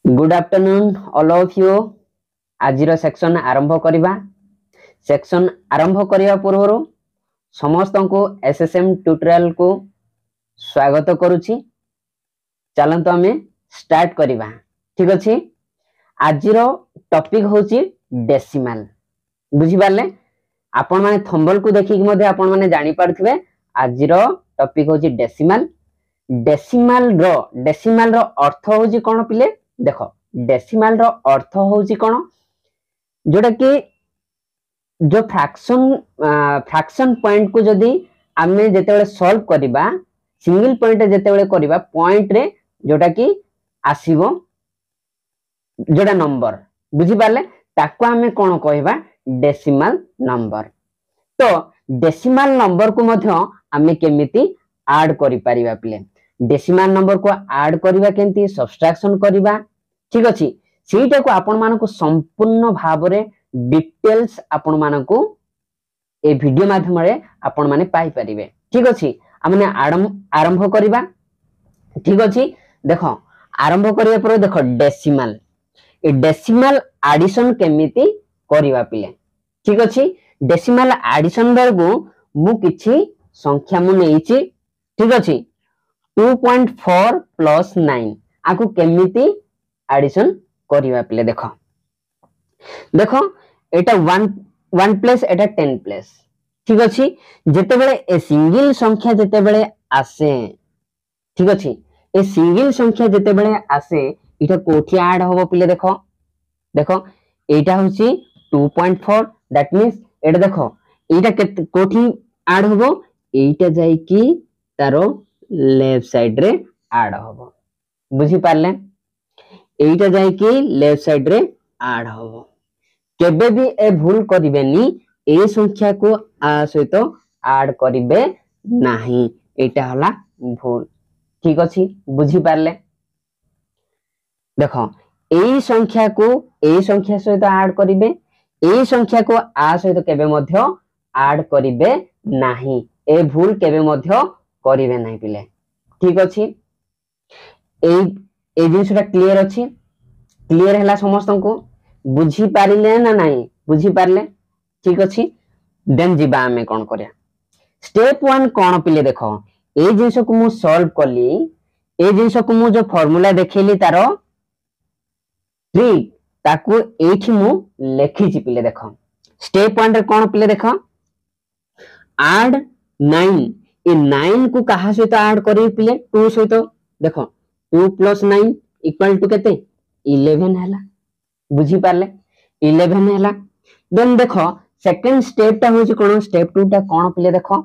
Good afternoon all of you. आज section आरंभ करिबा। सेक्शन आरंभ करिया पूर्व समस्त को एसएसएम ट्यूटोरियल को स्वागत करुछि। चलंतु आमे स्टार्ट करिबा। ठीक अछि। आज टॉपिक होछि डेसिमल। बुझि पारले आपण माने थंबल को देखि मध्ये आपण माने जानि पारथिबे आज टॉपिक होछि डेसिमल। डेसिमल रो अर्थ होछि कोन पिले देखो। डेसिमल रो अर्थ होछि कोन जोटा कि जो फ्रैक्शन पॉइंट को जदी आमे जेतेबेले सॉल्व करिबा सिंगल पॉइंट जेतेबेले करिबा पॉइंट रे जोटा कि आसीबो जोटा नंबर बुझी पारले ताको आमे कोन कहबा डेसिमल नंबर। तो डेसिमल नंबर को मध्य आमे केमिति ऐड करि परिबा पिले डेसिमल नंबर को ऐड करिबा केंती सब्ट्रैक्शन करिबा। ठीक अछि। सेटा को आपण मानको संपूर्ण भाव रे डिटेल्स आपण मानको ए वीडियो माध्यम रे आपण माने पाई परिबे। ठीक अछि। हमने आरंभ करिबा। ठीक अछि। देखो आरंभ करिया पर देखो डेसिमल ए डेसिमल एडिशन केमिति करिबा पिले। ठीक अछि। डेसिमल एडिशन बेरगु मु किछि संख्या मु नेइछि। ठीक अछि। 2.4 प्लस 9 आकु केमिति एडिशन करिबा पिले देखो देखो एटा 1 प्लस एटा 10 प्लस। ठीक अछि। जेते बेले ए सिंगल संख्या जेते बेले आसे ठीक अछि ए सिंगल संख्या जेते बेले आसे इटा कोठी ऐड होबो पिले देखो देखो एटा होछि 2.4 दैट मींस एटा देखो एटा कोठी ऐड होबो एटा जाई कि तारो लेफ्ट साइड रे ऐड होबो। बुझी पारले एटा जाई कि लेफ्ट साइड रे ऐड होबो। केबे भी ए भूल करिवेनी ए संख्या को आ सहित ऐड करिवे नाही एटा हला भूल। ठीक अछि। बुझी पारले देखो ए संख्या सहित ऐड करिवे ए संख्या को आ सहित केबे मध्य ऐड करिवे नाही ए भूल केबे मध्य करिवे नाही पिले। ठीक अछि। ए जिनसटा क्लियर अछि। क्लियर हैला समस्त को बुझी पारिले ना नहीं बुझी पारले। ठीक अछि। देन जिबा हमें कोन करया स्टेप 1 कोन पिले देखो ए जिंस को मु सॉल्व कली ए जिंस को मु जो फार्मूला देखैली तारो ट्रिक ताकू एठी मु लेखि छि पिले देखो स्टेप 1 रे कोन पिले देखो ऐड 9 ए 9 को कहा सहित ऐड करी पिले 2 सहित देखो 2 + 9 = केते 11 हैला। बुझी पारले 11 हैला। देन देखो सेकंड स्टेप ता होछि कोन स्टेप 2 ता कोन पिले देखो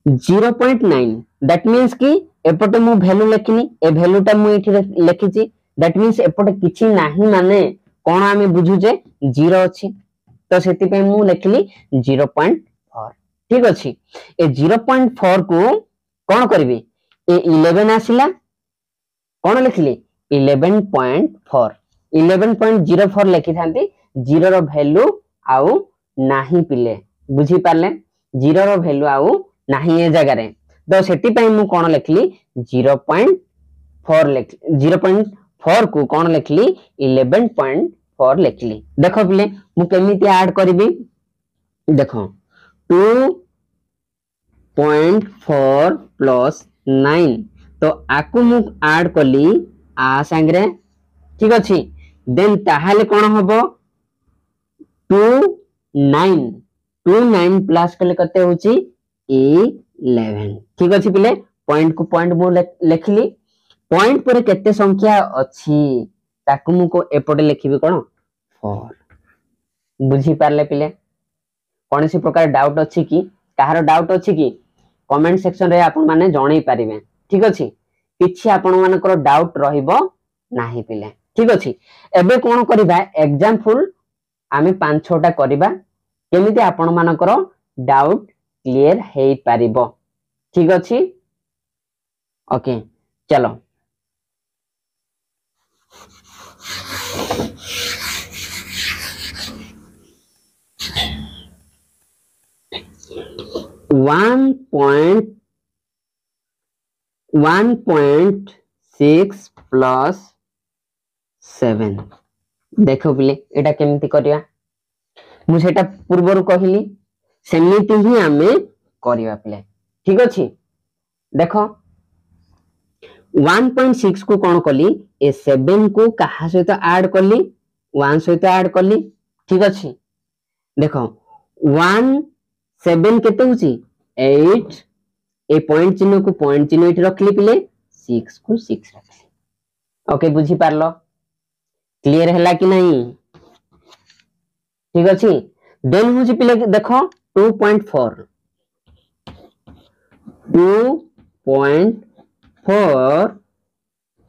0.9 दैट मींस कि एपटे मु वैल्यू लेखिनी ए वैल्यू ता मु एठी लेखिछि दैट मींस एपटे किछि नाही माने कोन आमे बुझुजे 0 अछि तो सेति पे मु लेखिली 0.4। ठीक अछि। ए 0.4 को कोन करबी ए 11 आसिला कोन लेखिली 11.4 11.04 लेखि थांती 0 रो वैल्यू आउ नाही पिले। बुझी पारले 0 रो वैल्यू आउ नाही ए जगह रे तो सेति पई मु कोन लेखली 0.4 लेख 0.4 को कोन लेखली 11.4 लेखली। देखो पिले मु केमिति ऐड करबी देखो 2.4 प्लस 9 तो आकु मु ऐड कली आ संगरे। ठीक अछि। देन ताहाले कोन होबो 29 प्लस कले कते होची 11। ठीक अछि पिले पॉइंट को पॉइंट मु लेखिली पॉइंट पर केते संख्या अछि ताकु मु को एपटे लेखिबी कोन 4। बुझी पारले पिले कोन सी प्रकार डाउट अछि कि काहार डाउट अछि कि कमेंट सेक्शन रे आपण माने जणाई पारिबे। ठीक अछि। किछि आपण मानकर डाउट रहिबो नाही पिले। ठीक अछि। एबे कोन करिबा एग्जांपल आमे 5-6 टा करिबा केमिति आपण मानकर डाउट क्लियर हेई पारिबो। ठीक अछि। ओके चलो वन पॉइंट 6 प्लस 7 देखो पिले एटा केमती करिया मु सेटा पूर्वरु कहिली सेमिति ही आमे करिया पिले ठीक अछि देखो 1.6 को कौन कली ए 7 को कहा सहित ऐड कली 1 सहित ऐड कली ठीक अछि देखो 1 7 केते होची 8 ए पॉइंट चिन्ह को पॉइंट चिन्ह इठ रखली पिले 6 को 6 रखली ओके बुझी पारलो क्लियर हैला कि नहीं ठीक अछि देन होची पिले देखो 2.4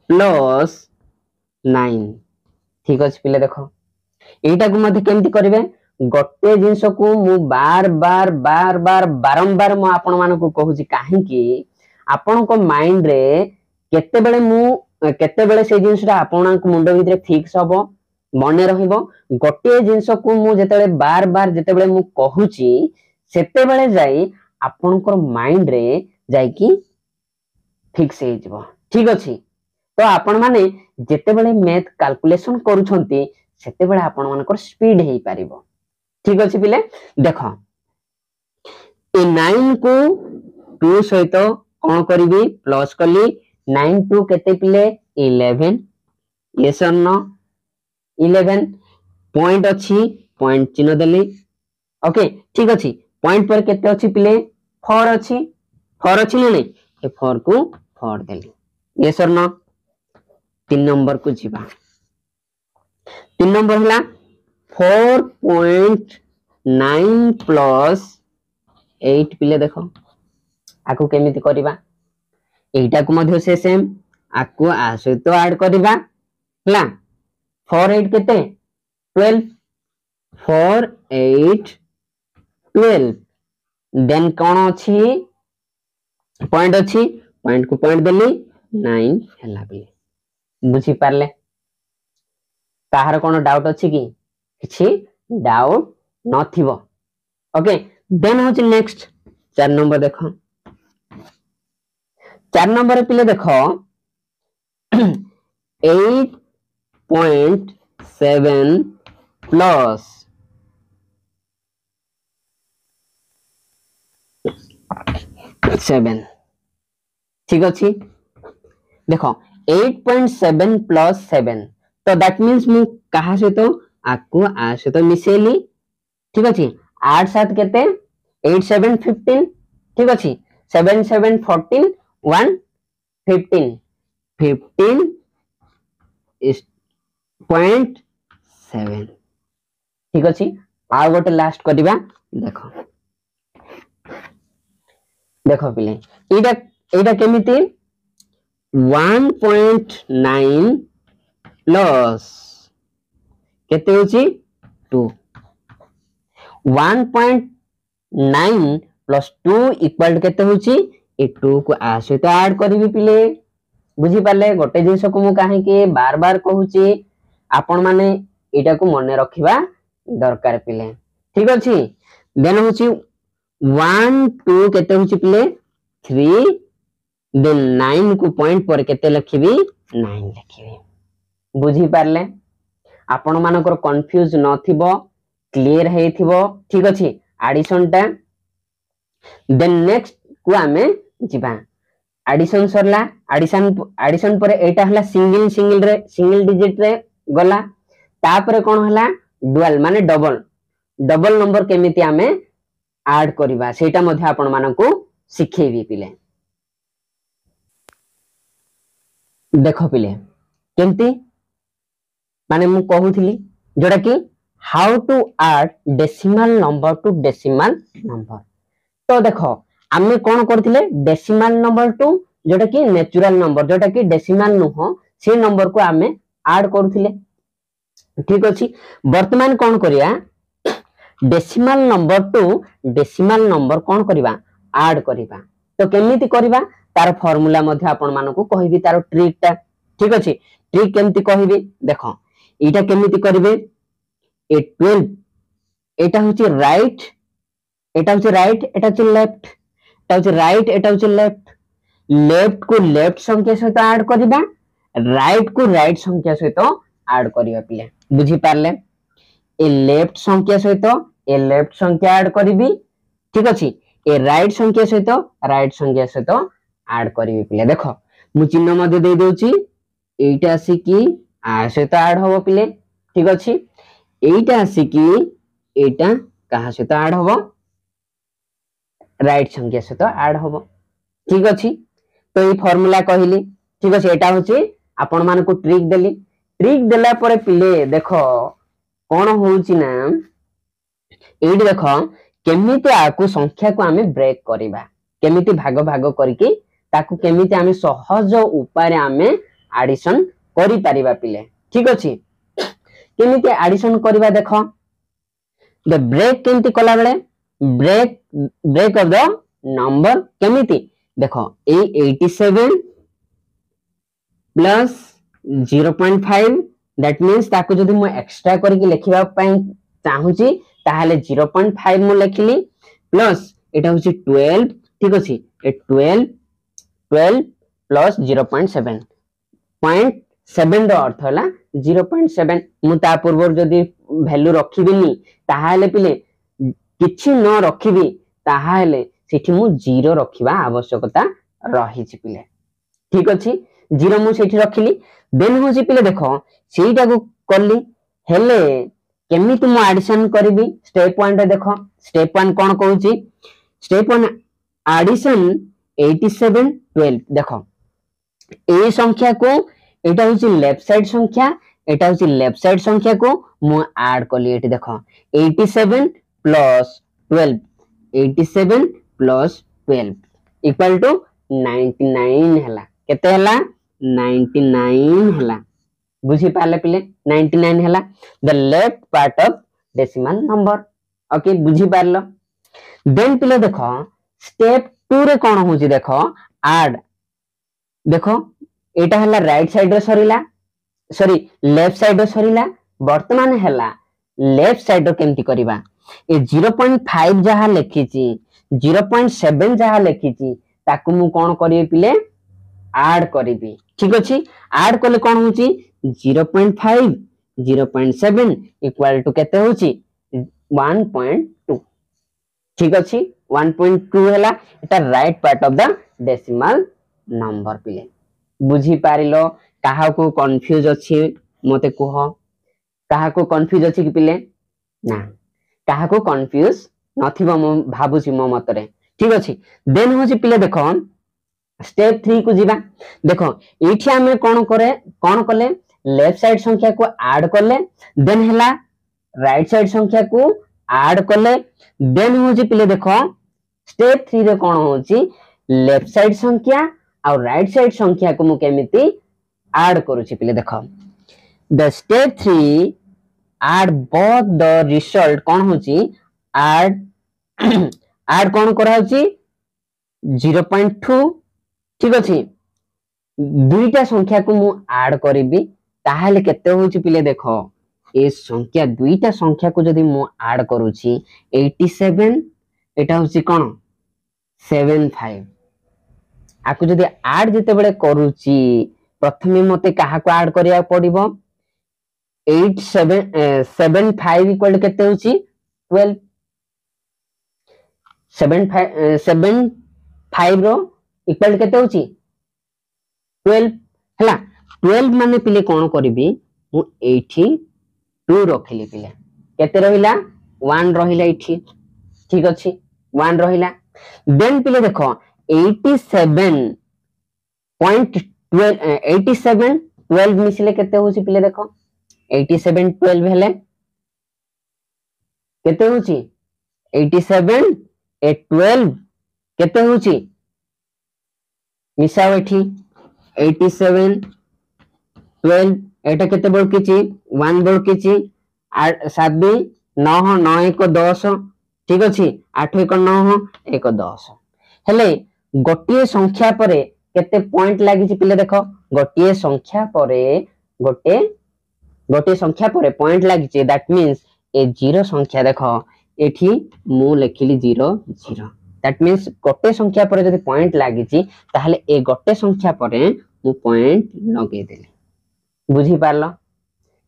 प्लस 9 ठीक अछि पिले देखो एटा को मध्ये केमती करिवे गोटे जिंस को मु बार बार बारंबार मु आपण मानको को कहूची काहे कि आपण को माइंड रे केते बेले से जिंसटा आपण को मुंड भितरे फिक्स हबो मने रहिबो गोटे जिंस को मु जेतेबेले बार जेतेबेले मु कहूची सेतेबेले जाई आपण को माइंड रे जाई कि फिक्स हे जिवो ठीक अछि तो आपण माने जेतेबेले मैथ कैलकुलेशन करूछंती सेतेबेले आपण मानकर स्पीड हे पारिबो ठीक अछि पिले देखो ए 9 को 2 सहित कोन करबी प्लस कली 9 2 केते पिले 11 यस और नो 11 पॉइंट अछि पॉइंट चिन्ह देली ओके ठीक अछि पॉइंट पर केते अछि पिले 4 अछि नै नै ए 4 को 4 देली यस और नो 3 नंबर को जीवा 3 नंबर हला 4.9 प्लस 8 पिले देखो आकु केमिति करिबा एटा को मध्ये से सेम आकु आ सहित ऐड करिबा हला 4 8 केते 12 4 8 12 देन कोन अछि पॉइंट अछि पॉइंट को पॉइंट देली 9 हला बिले बुझी पारले ताहार कोन डाउट अछि कि किछि डाउट नथिबो ओके देन होछि नेक्स्ट 4 नंबर देखो 4 नंबर पिले देखो 8.7 प्लस 7 ठीक अछि देखो 8.7 प्लस 7 तो दैट मींस मु कहा से तो आकु आ से तो मिसेली ठीक अछि 8 7 केते 8 7 15 ठीक अछि 7 7 14 1 15 15 is 0.7 ठीक अछि आ गोटे लास्ट करिबा देखो देखो पिले एटा केमिति 1.9 प्लस केते होची 2 1.9 प्लस 2 इक्वल केते होची ए 2 को आ सहित ऐड करबी पिले बुझी पाले गोटे जिंस को मु काहे के बार बार कहूची आपण माने एटा को मने रखिबा दरकार पिले ठीक अछि देन होची 1 2 केते होची पिले 3 देन 9 को पॉइंट पर केते लिखिबी 9 लिखिबी बुझी पारले आपण मानकर कंफ्यूज नथिबो क्लियर हेथिबो ठीक अछि एडिशन टा देन नेक्स्ट को हमें जिबा एडिशन सरला एडिशन पर एटा हला सिंगल डिजिट रे गला तापर कोन हला डुअल माने डबल नंबर केमिति हमें ऐड करबा सेटा मध्ये आपण मानकू सिखेबी पिले देखो पिले केमती माने मु कहूथली जोड़ा कि how to add decimal number to decimal number तो देखो आमे कोन करथिले डेसिमल नंबर टू जोटा कि नेचुरल नंबर जोटा कि डेसिमल नुह से नंबर को आमे ऐड करथिले ठीक अछि वर्तमान कोन करिया decimal number to decimal number कोन करिबा ऐड करिबा तो केमिति करिबा तार फार्मूला मध्ये आपण मानको कहिबी तार ट्रिक ता ठीक अछि ट्रिक केमिति कहिबी देखो एटा केमिति करिवे ए 12 एटा होची राइट एटा होची राइट एटा होची लेफ्ट एटा होची राइट एटा होची लेफ्ट को लेफ्ट संख्या सहित ऐड करिबा राइट को राइट संख्या सहित ऐड करिया पिले बुझी पारले ए लेफ्ट संख्या सहित ए लेफ्ट संख्या ऐड करिवि ठीक अछि ए राइट संख्या सहित राइट संख्या सहित ऐड करिवि पिले देखो मु चिन्ह मध्ये दे दोची एटा आसी की आ सहित ऐड होबो पिले ठीक अछि एटा आसी की एटा कहा सहित ऐड होबो राइट संख्या सहित ऐड होबो ठीक अछि तो ये फार्मूला कहली ठीक अछि एटा होची आपण मान को ट्रिक देला परे पिले देखो कोन होउची ना एडी देखो केमिति आकु संख्या को हमें ब्रेक करिबा केमिति भाग भाग करके ताकु केमिति हमें सहज उपाय हमें एडिशन करि परिबा पिले ठीक अछि केमिति एडिशन करिबा देखो द ब्रेक केमिति कला बेले ब्रेक ऑफ द नंबर केमिति देखो ए 87 प्लस 0.5 दैट मींस ताको जदी मु एक्स्ट्रा करके लिखिबा पई चाहूची ताहाले 0.5 मु लिखली प्लस एटा होची 12 ठीक अछि ए 12 प्लस 0.7 0.7 रो अर्थ होला 0.7 मु ता पूर्व जदी वैल्यू रखिबिनी ताहाले पिले किछि न रखिबी ताहाले सेठी मु 0 रखिबा आवश्यकता रहिछि पिले ठीक अछि 0 मु सेठी रखिली देन होची पिले देखो सेटा को करली हेले केमिति मु एडिशन करबी स्टेप 1 रे देखो स्टेप 1 कोन कहूची स्टेप 1 एडिशन 87 12 देखो ए संख्या को एटा होची लेफ्ट साइड संख्या एटा होची लेफ्ट साइड संख्या को मु ऐड करली एटी देखो 87 प्लस 12 87 प्लस 12 इक्वल टू 99 हला केते हला 99 हला बुझी पाले पिले 99 हला the left part of decimal number okay बुझी पारलो देन पिले देखो स्टेप 2 रे कोन होची देखो ऐड देखो एटा हला राइट साइड रे सरीला सॉरी लेफ्ट साइड रे सरीला वर्तमान हला लेफ्ट साइड रो केमति करिबा ए 0.5 जहा लिखिची 0.7 जहा लिखिची ताकू मु कोन करिवे पिले ऐड करिवि ठीक अछि ऐड करले कोन होची 0.5 0.7 इक्वल टू केते होची 1.2 ठीक अछि 1.2 हला एटा right part of the decimal number पिले बुझी पारिलो काहा को कंफ्यूज अछि मते कुह काहा को कंफ्यूज अछि कि पिले ना काहा को कंफ्यूज नथिबो म भाबुची म मतरे ठीक अछि देन होची पिले देखो स्टेप 3 को जीवा देखो एठी हमें कोन कले लेफ्ट साइड संख्या को ऐड करले देन हला राइट साइड संख्या को ऐड करले देन होची पिले देखो स्टेप 3 रे कोन होची लेफ्ट साइड संख्या और राइट साइड संख्या को मु केमिति ऐड करूची पिले देखो the step 3 add both the result कोन होची ऐड कोन करा होची 0.2 ठीक अछि दुईटा संख्या को मु ऐड करिवि ताहाले केते होची पिले देखो ए संख्या दुईटा संख्या को जदी मु ऐड करूची 87 एटा होची कोन 75 आकु जदी ऐड जते बेले करूची प्रथमे मते काहा को ऐड करिया पड़िबो 75 इक्वल केते होची 12 75 रो इक्वल केते होची 12 हला 12 माने पिले कोन करबी मु 82 रखिली पिले केते रहिला 1 रहिला एठी ठीक अछि 1 रहिला देन पिले देखो 87 12 मिसले केते होची पिले देखो 87 12 हेले केते होची 87 ए 12 केते होची मिसाव एठी 87 12 एटा केते बळकीची 1 बळकीची 7 2 9 9 1 10 ठीक अछि 8 1 9 1 10 हेले गोटिए संख्या परे केते पॉइंट लागिची पिले देखो गोटिए संख्या परे पॉइंट लागिची दैट मींस ए जीरो संख्या देखो एठी मु लिखिली 0 0 दैट मींस गोटे संख्या परे जदी पॉइंट लागिची ताहाले ए गोटे संख्या परे मु पॉइंट लगे देली बुझी पारलो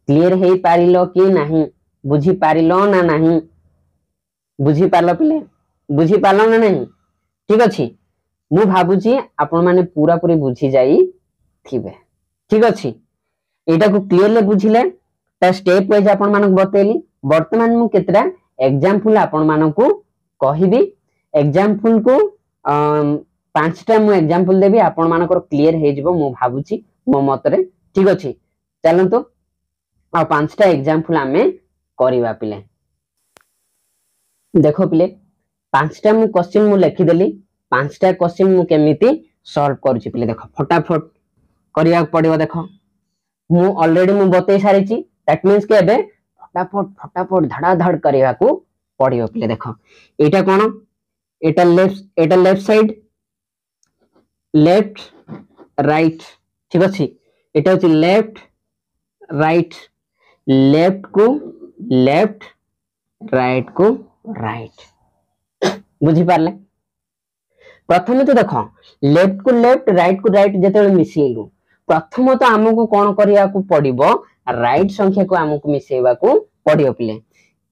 क्लियर हे पारिलो कि नहीं बुझी पारिलो ना नहीं बुझी पारलो पिले बुझी पारलो ना नहीं ठीक अछि मु भाबुची आपण माने पूरा पूरी बुझी जाई थिबे ठीक अछि एटा को क्लियरली बुझिले ता स्टेप वाइज आपण मानक बतेली वर्तमान मु केतरा एग्जांपल आपण मानक कहिबी एग्जांपल को पांचटा मु एग्जांपल देबी आपण मानकर क्लियर हे जिवो मु भाबुची मो मतरे ठीक अछि चलंतो आ पांचटा एग्जांपल आमे करिवा पिले देखो पिले पांचटा मु क्वेश्चन मु लिखि देली पांचटा क्वेश्चन मु केमिति सॉल्व करूची पिले देखो फटाफट करिया पड़ियो देखो मु ऑलरेडी मु बतई सारिची दैट मींस के एबे फटाफट फटाफट धड़ा धड़ करिया को पड़ियो पिले देखो एटा कोन एटा लेफ्ट साइड लेफ्ट राइट ठीक अछि एटा होची लेफ्ट राइट लेफ्ट को लेफ्ट राइट को राइट बुझी पारले प्रथम तो देखो लेफ्ट को राइट जेते मिसेइलु प्रथम तो हमको कोन करिया को पड़िबो राइट संख्या को हमको मिसेइबा को पड़ियो पिले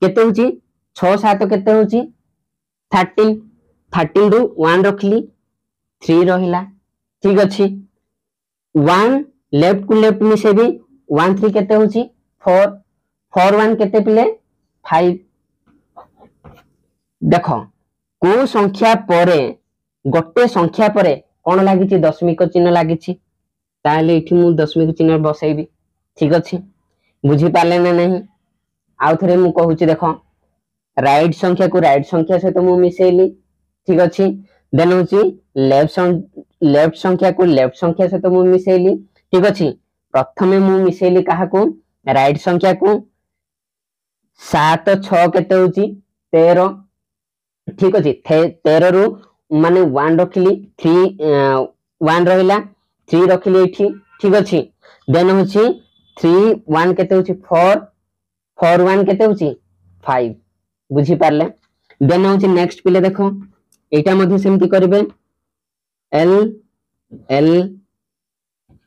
केते होची 6 7 केते होची 13 रु 1 रखली 3 रहिला ठीक अछि 1 लेफ्ट को लेफ्ट मिसेबी 1 3 केते होची 4 4 1 केते पिले 5 देखो को संख्या परे गोटे संख्या परे कोन लागिची दशमिक चिन्ह लागिची ताले इठी मु दशमिक चिन्ह बसैबी ठीक अछि बुझी पाले ना नहीं आउ थरे मु कहूची देखो राइट संख्या को राइट संख्या से तो मु मिसेली ठीक अछि देन होची लेफ्ट संख्या को लेफ्ट संख्या से तो मु मिसेली ठीक अछि प्रथमे मु मिसेली काहा को राइट संख्या को 7 6 केते होची 13 ठीक अछि 13 रु माने 1 रखली 3 1 रहिला 3 रखली एठी ठीक अछि देन होची 3 1 केते होची 4 4 1 केते होची 5 बुझी पारले देन होची नेक्स्ट पिले देखो एटा मध्ये सेमति करबे एल एल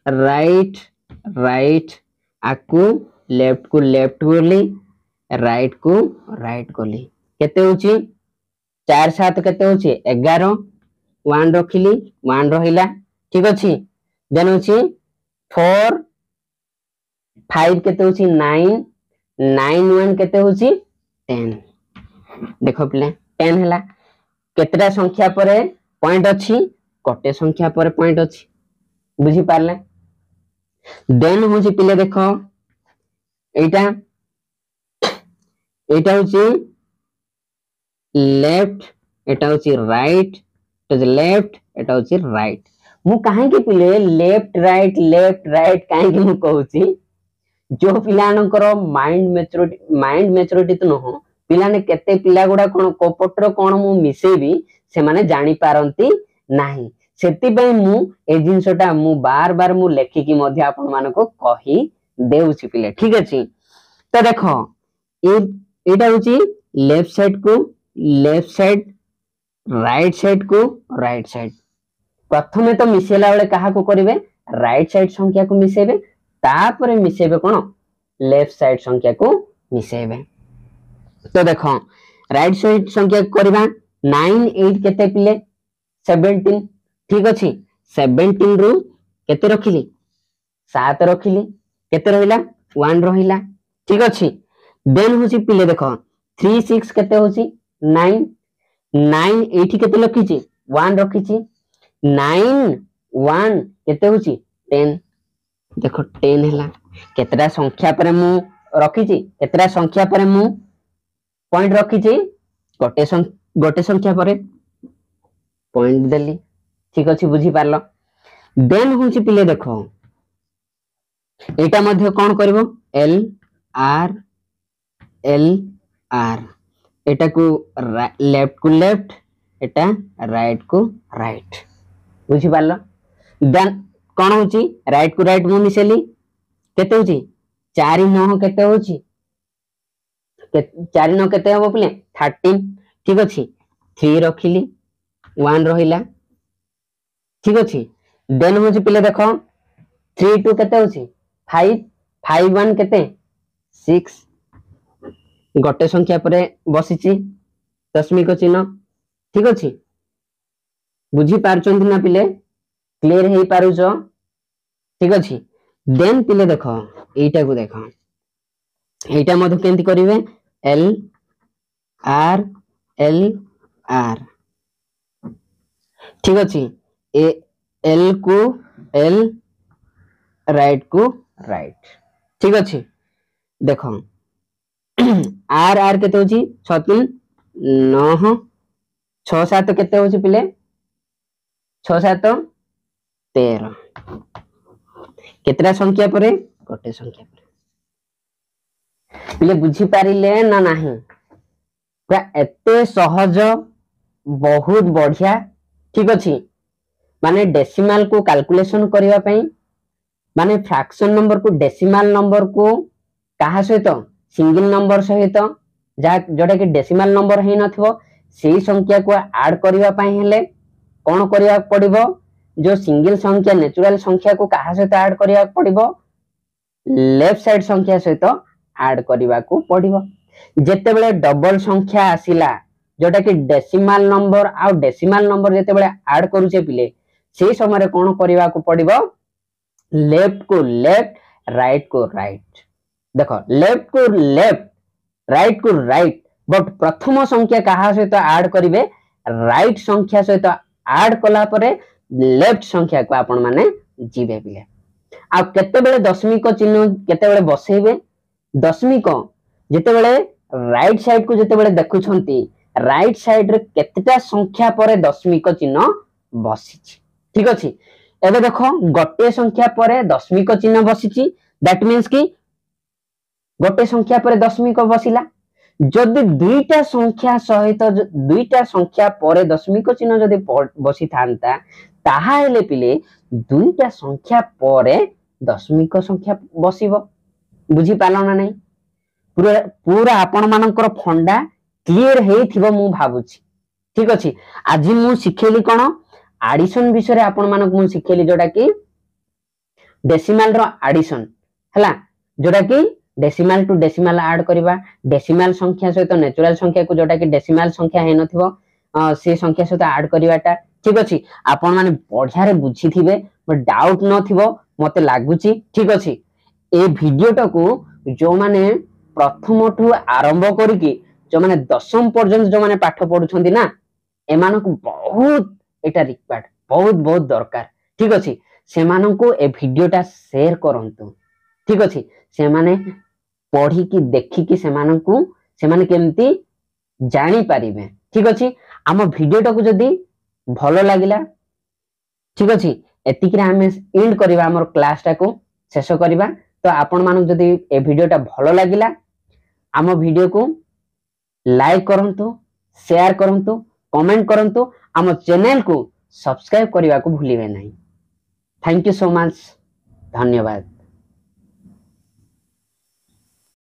राइट राइट आकु लेफ्ट करली राइट करली केते होची 4 7 केते होची 11 1 रखिली 1 रहिला ठीक अछि देन होची 4 5 केते होची 9 9 1 केते होची 10 देखो पिले 10 हला केतरा संख्या परे पॉइंट अछि कोटे संख्या परे पॉइंट अछि बुझी पारले देन होची पिले देखो एटा होची लेफ्ट एटा होची राइट एटा होची लेफ्ट एटा होची राइट मु काहे के पिले लेफ्ट राइट काहे के मु कहूची जो पिलानकर माइंड मैच्योरिटी तो न पिलाने केते पिला गुडा कोन कोपटर कोन मु मिसेबी से माने जानि पारंती नाही सेति पय मु ए जिंसटा मु बार बार मु लेखि कि मध्ये आपण मानको कहि देउछि पिले ठीक अछि तो देखो एटा होची लेफ्ट साइड को लेफ्ट साइड राइट साइड को राइट साइड प्रथमे तो मिसेला बेले काहा को करिवे राइट साइड संख्या को मिसेबे तापरे मिसेबे कोन लेफ्ट साइड संख्या को मिसेबे तो देखो राइट साइड संख्या करबा 9 8 केते पिले 17 ठीक अछि 17 रु केते रखिली 7 रखिली केते रहिला 1 रहिला ठीक अछि देन होची पिले देखो 3 6 केते होची 9 9 एठी केते लखिची 1 रखिची 9 1 केते होची 10 देखो 10 हला केतरा संख्या परे मु रखिची केतरा संख्या परे मु पॉइंट रखिची गोटे संख्या परे पॉइंट देली ठीक अछि बुझी पारलो देन होची पिले देखो एटा मध्ये कोन करबो एल आर एटा को लेफ्ट एटा राइट को राइट बुझी पारलो देन कोन होची राइट को राइट मु मिसेली केते होची 4 9 केते होची 4 9 केते हो पिले 13 ठीक अछि 3 रखिली 1 रहिला ठीक अछि देन होची पिले देखो 3 2 केते होची 5 5 1 केते 6 गोटे संख्या पर बसी दशमिक चिन्ह ठीक अच्छे बुझी पार्चन ना पिले क्लियर हो पारुच ठीक अच्छे देन पिले देख एटा को देख एटा मधु केंती करिवे एल आर ठीक अच्छे एल को एल राइट को राइट ठीक अच्छे देख आर आर केते होची 6 3 9 6 7 केते होची पिले 6 7 13 केतरा संख्या परे गोटे संख्या परे पिले बुझी पारिले ना नाही पूरा एते सहज बहुत बढ़िया ठीक अछि माने डेसिमल को कैलकुलेशन करिवा पई माने फ्रैक्शन नंबर को डेसिमल नंबर को कहा सहित सिंगल नंबर सहित जोटा कि डेसिमल नंबर है नथिबो सेही संख्या को ऐड करिवा पई हेले कोन करिया पड़िबो जो सिंगल संख्या नेचुरल संख्या को कहा सहित ऐड करिया पड़िबो लेफ्ट साइड संख्या सहित ऐड करिवा को पड़िबो जेते बेले डबल संख्या आसिला जोटा कि डेसिमल नंबर आ डेसिमल नंबर जेते बेले ऐड करूचे पिले सेही समय रे कोन करिवा को पड़िबो लेफ्ट को लेफ्ट राइट को राइट देखो लेफ्ट को लेफ्ट राइट को राइट बट प्रथम संख्या कहा सहित ऐड करिवे राइट संख्या सहित ऐड कला परे लेफ्ट संख्या को आपण माने जीवे पिले आ केते बेले दशमिक चिन्ह केते बेले बसेबे दशमिक जेते बेले राइट साइड को जेते बेले देखुछंती राइट साइड रे केतेटा संख्या परे दशमिक चिन्ह बसिछि ठीक अछि एबे देखो गोटे संख्या परे दशमिक चिन्ह बसिछि दैट मींस कि गोटे संख्या परे दशमिक बसिला जदि दुईटा संख्या सहित दुईटा संख्या परे दशमिक चिन्ह जदि बसी थांता ताहा हेले पिले दुईटा संख्या परे दशमिक संख्या बसिबो बुझी पालो ना नहीं पूरा पूरा आपण मानकर फंडा क्लियर हेइथिबो मु भाबुछि ठीक अछि आज मु सिखेली कोन एडिशन विषय रे आपण मानक मु सिखेली जोटा कि डेसिमल रो एडिशन हला जोटा कि डेसिमल टू डेसिमल ऐड करबा डेसिमल संख्या सहित नेचुरल संख्या को जोटा कि डेसिमल संख्या हे नथिबो से संख्या सहित ऐड करबाटा ठीक अछि आपण माने बढ़िया रे बुझी थिबे डाउट नथिबो मते लागुची ठीक अछि ए वीडियोटा को जो माने प्रथम ठू आरंभ करिकि जो माने दशम पर्यंत जो माने पाठ पढुछंती ना एमान को बहुत एटा रिक्वायर्ड बहुत बहुत दरकार ठीक अछि से मानन को ए वीडियोटा शेयर करंतु ठीक अछि से माने पढ़ी की देखि की से मानन को से माने केमती जानि पारिबे ठीक अछि आम वीडियोटा को जदी भलो लागिला ठीक अछि एतिकरे हमें एंड करबा हमर क्लास टा को शेष करबा तो आपण मानक जदी ए वीडियोटा भलो लागिला आम वीडियो को लाइक करंतु शेयर करंतु कमेंट करंतु आम चैनल को सब्सक्राइब करबा को भूलिबे नहीं थैंक यू सो मच धन्यवाद।